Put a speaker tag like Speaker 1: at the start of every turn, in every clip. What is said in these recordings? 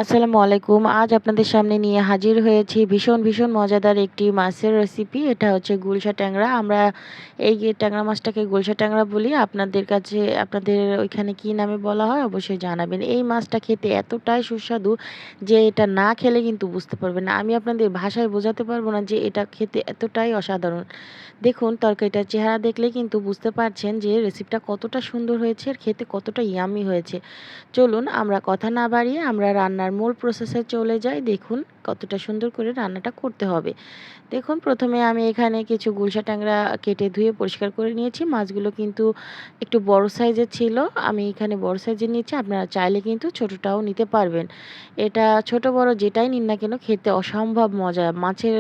Speaker 1: আসসালামু আলাইকুম। আজ আপনাদের সামনে নিয়ে হাজির হয়েছি ভীষণ মজাদার একটি মাছের রেসিপি। এটা হচ্ছে গুলশা ট্যাংরা। আমরা এই ট্যাংরা মাছটাকে গুলশা ট্যাংরা বলি। আপনাদের কাছে আপনাদের ওইখানে কি নামে বলা হয় অবশ্যই জানাবেন। এই মাছটা খেতে এতটাই সুস্বাদু যে এটা না খেলে কিন্তু বুঝতে পারবেন না। আমি আপনাদের ভাষায় বোঝাতে পারবো না যে এটা খেতে এতটাই অসাধারণ। দেখুন তরকারিটার চেহারা দেখলেই কিন্তু বুঝতে পারছেন যে রেসিপিটা কতটা সুন্দর হয়েছে আর খেতে কতটা ইয়াম্মি হয়েছে। চলুন আমরা কথা না বাড়িয়ে আমরা রান্নার মূল প্রসেসে চলে যাই। দেখুন কতটা সুন্দর করে রান্নাটা করতে হবে। দেখুন প্রথমে আমি এখানে কিছু গুলশা ট্যাংরা কেটে ধুয়ে পরিষ্কার করে নিয়েছি। মাছগুলো কিন্তু একটু বড় সাইজের ছিল। আমি এখানে বড় সাইজের নিচ্ছি। আপনারা চাইলে কিন্তু ছোটটাও নিতে পারবেন। এটা ছোট বড় যেটাই নিন না কেন খেতে অসম্ভব মজা। মাছের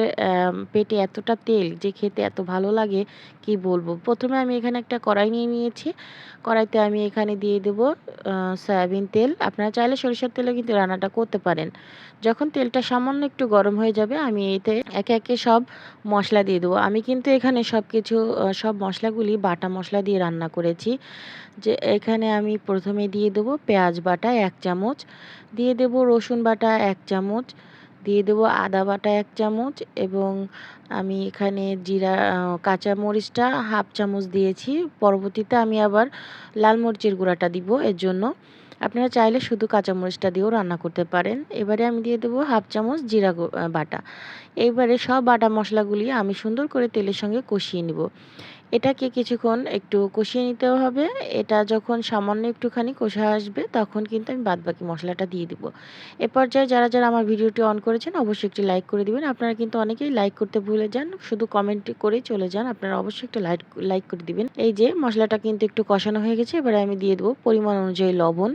Speaker 1: পেটে এতটা তেল যে খেতে এত ভালো লাগে কি বলবো। প্রথমে আমি এখানে একটা কড়াই নিয়ে নিয়েছি। কড়াইতে আমি এখানে দিয়ে দেব সয়াবিন তেল। আপনারা চাইলে সরিষার তেলেও কিন্তু রান্নাটা করতে পারেন। যখন তেলটা সামান্য একটু গরম হয়ে যাবে আমি এতে একে একে সব মশলা দিয়ে দেবো। আমি কিন্তু এখানে সব মশলাগুলি বাটা মশলা দিয়ে রান্না করেছি। যে এখানে আমি প্রথমে দিয়ে দেবো পেঁয়াজ বাটা ১ চামচ, দিয়ে দেবো রসুন বাটা ১ চামচ, দিয়ে দেবো আদা বাটা ১ চামচ এবং আমি এখানে কাঁচা মরিচটা 1/2 চামচ দিয়েছি। পরবর্তীতে আমি আবার লাল মরিচের গুঁড়াটা দিব এর জন্য। আপনারা চাইলে শুধু কাঁচামরিচটা দিয়েও রান্না করতে পারেন। এবারে আমি দিয়ে দেবো 1/2 চামচ বাটা। এইবারে সব বাটা মশলাগুলি আমি সুন্দর করে তেলের সঙ্গে কষিয়ে নিব। এটাকে কিছুক্ষণ একটু কষিয়ে নিতে হবে। এটা যখন সামান্য একটুখানি কষে আসবে তখন কিন্তু আমি বাদবাকি মশলাটা দিয়ে দিব। এ পর্যায়ে যারা আমার ভিডিওটি অন করেছেন অবশ্যই একটি লাইক করে দিবেন। আপনারা কিন্তু অনেকেই লাইক করতে ভুলে যান। শুধু কমেন্ট করেই চলে যান। আপনারা অবশ্যই একটা লাইক করে দিবেন। এই যে মশলাটা কিন্তু একটু কষানো হয়ে গেছে। এবারে আমি দিয়ে দেব পরিমাণ অনুযায়ী লবণ।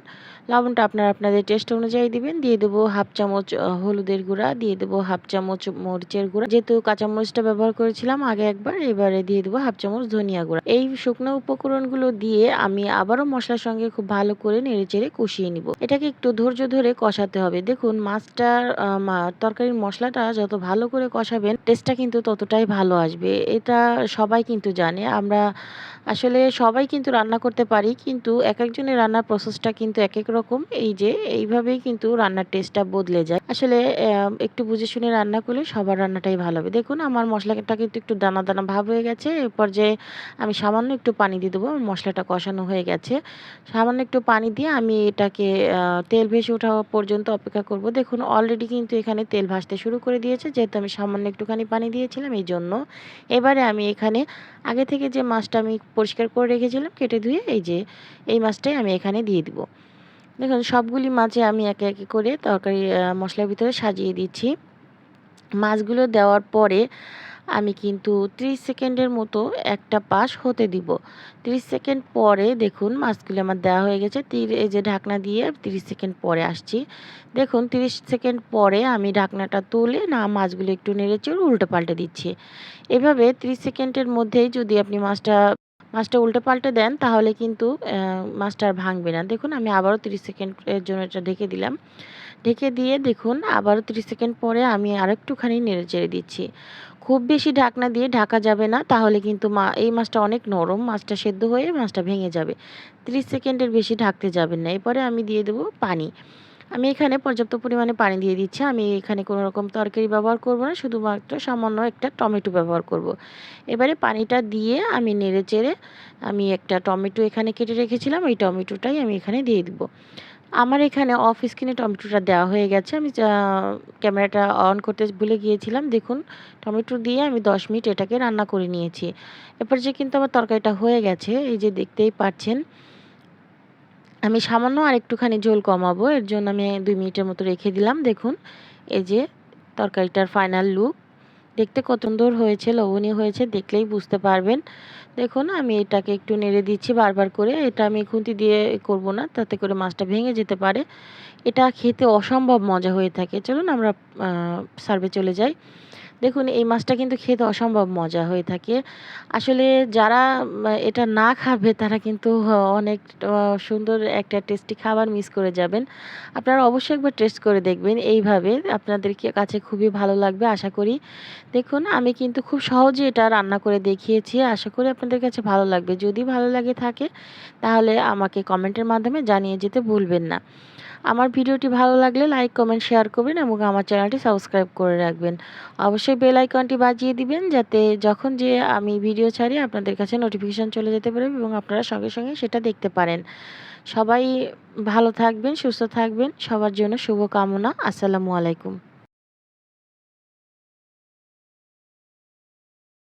Speaker 1: লবণটা আপনারা আপনাদের টেস্ট অনুযায়ী দিবেন। দিয়ে দেব 1/2 চামচ হলুদের গুঁড়া, দিয়ে দেব 1/2 চামচ মরিচের গুঁড়া। যেহেতু কাঁচামরিচটা ব্যবহার করেছিলাম আগে একবার, এবারে দিয়ে দেব 1/2 চামচ ধনিয়া গুঁড়া। এই শুকনো উপকরণগুলো দিয়ে আমি আবারও মশলার সঙ্গে খুব ভালো করে নেড়েচেড়ে কষিয়ে নিব। এটাকে একটু ধৈর্য ধরে কষাতে হবে। দেখুন মাছটার তরকারির মশলাটা যত ভালো করে কষাবেন টেস্টটা কিন্তু ততটাই ভালো আসবে। এটা সবাই কিন্তু জানে। আমরা আসলে সবাই কিন্তু রান্না করতে পারি কিন্তু একেকজনের রান্নার প্রসেসটা কিন্তু একেক রকম। এই যে এইভাবেই কিন্তু রান্নার টেস্টটা বদলে যায়। আসলে একটু বুঝে শুনে রান্না করলে সবার রান্নাটাই ভালো হবে। দেখুন আমার মশলাটা কিন্তু একটু দানা ভাব হয়ে গেছে। এ পর্যায়ে আমি সামান্য একটু পানি দিয়ে দেবো। মশলাটা কষানো হয়ে গেছে। সামান্য একটু পানি দিয়ে আমি এটাকে তেল ভেসে ওঠা পর্যন্ত অপেক্ষা করব। দেখুন অলরেডি কিন্তু এখানে তেল ভাসতে শুরু করে দিয়েছে যেহেতু আমি সামান্য একটুখানি পানি দিয়েছিলাম এইজন্য। এবারে আমি এখানে আগে থেকে যে মাছটা আমি পরিষ্কার করে রেখেছিলাম কেটে ধুয়ে এই মাছটাই আমি এখানে দিয়ে দিব। দেখুন সবগুলি মাছে আমি একে একে করে তরকারি মশলার ভিতরে সাজিয়ে দিচ্ছি। মাছগুলো দেওয়ার পরে আমি কিন্তু 30 সেকেন্ডের মতো একটা পাশ হতে দিব। 30 সেকেন্ড পরে দেখুন মাছগুলো আমার দেওয়া হয়ে গেছে। এই যে ঢাকনা দিয়ে 30 সেকেন্ড পরে আসছি। দেখুন 30 সেকেন্ড পরে আমি ঢাকনাটা তুলে মাছগুলো একটু নেড়েচেড়ে উল্টে পাল্টে দিচ্ছি। এভাবে 30 সেকেন্ডের মধ্যেই যদি আপনি মাছটা উল্টে পাল্টে দেন তাহলে কিন্তু মাছটা আর ভাঙবে না। দেখুন আমি আবারও 30 সেকেন্ডের জন্য এটা ঢেকে দিলাম। ঢেকে দিয়ে দেখুন আবারও 30 সেকেন্ড পরে আমি আরেকটুখানি নেড়েচেড়ে দিচ্ছি। খুব বেশি ঢাকনা দিয়ে ঢাকা যাবে না তাহলে কিন্তু এই মাছটা অনেক নরম। মাছটা সেদ্ধ হয়ে মাছটা ভেঙে যাবে। 30 সেকেন্ডের বেশি ঢাকতে যাবেন না। এরপরে আমি দিয়ে দেবো পানি। আমি এখানে পর্যাপ্ত পরিমাণে পানি দিয়ে দিচ্ছি। আমি এখানে কোনো রকম তরকারি ব্যবহার করব না। শুধুমাত্র সামান্য একটা টমেটো ব্যবহার করব। এবারে পানিটা দিয়ে আমি নেড়েচেড়ে আমি একটা টমেটো এখানে কেটে রেখেছিলাম। এই টমেটোটাই আমি এখানে দিয়ে দিব। আমার এখানে অফ স্ক্রিনে টমেটোটা দেওয়া হয়ে গেছে। আমি ক্যামেরাটা অন করতে ভুলে গিয়েছিলাম। দেখুন টমেটো দিয়ে আমি ১০ মিনিট এটাকে রান্না করে নিয়েছি। এরপর যে কিন্তু আমার তরকারিটা হয়ে গেছে। এই যে দেখতেই পাচ্ছেন। আমি সামান্য আরেকটুখানি ঝোল কমাবো। এর জন্য আমি ২ মিনিটের মতো রেখে দিলাম। দেখুন এই যে তরকারিটার ফাইনাল লুক। দেখতে কত সুন্দর হয়েছে, লোভনীয় হয়েছে দেখলেই বুঝতে পারবেন। দেখুন আমি এটাকে একটু নেড়ে দিচ্ছি বারবার করে। এটা আমি খুন্তি দিয়ে করব না, তাতে করে মাছটা ভেঙে যেতে পারে। এটা খেতে অসম্ভব মজা হয়ে থাকে। চলুন আমরা সার্ভে চলে যাই। দেখুন এই মাছটা কিন্তু খেতে অসম্ভব মজা হয়ে থাকে। আসলে যারা এটা না খাবে তারা কিন্তু অনেক সুন্দর একটা টেস্টি খাবার মিস করে যাবেন। আপনারা অবশ্যই একবার টেস্ট করে দেখবেন এইভাবে। আপনাদের কাছে খুবই ভালো লাগবে আশা করি। দেখুন আমি কিন্তু খুব সহজে এটা রান্না করে দেখিয়েছি। আশা করি আপনাদের কাছে ভালো লাগবে। যদি ভালো লাগে থাকে তাহলে আমাকে কমেন্টের মাধ্যমে জানিয়ে যেতে ভুলবেন না। আমার ভিডিওটি ভালো লাগলে লাইক, কমেন্ট, শেয়ার করবেন এবং আমার চ্যানেলটি সাবস্ক্রাইব করে রাখবেন। অবশ্যই বেল আইকনটি বাজিয়ে দিবেন যাতে যখন যে আমি ভিডিও ছাড়ি আপনাদের কাছে নোটিফিকেশন চলে যেতে পারে এবং আপনারা সঙ্গে সঙ্গে সেটা দেখতে পারেন। সবাই ভালো থাকবেন, সুস্থ থাকবেন। সবার জন্য শুভকামনা। আসসালামু আলাইকুম।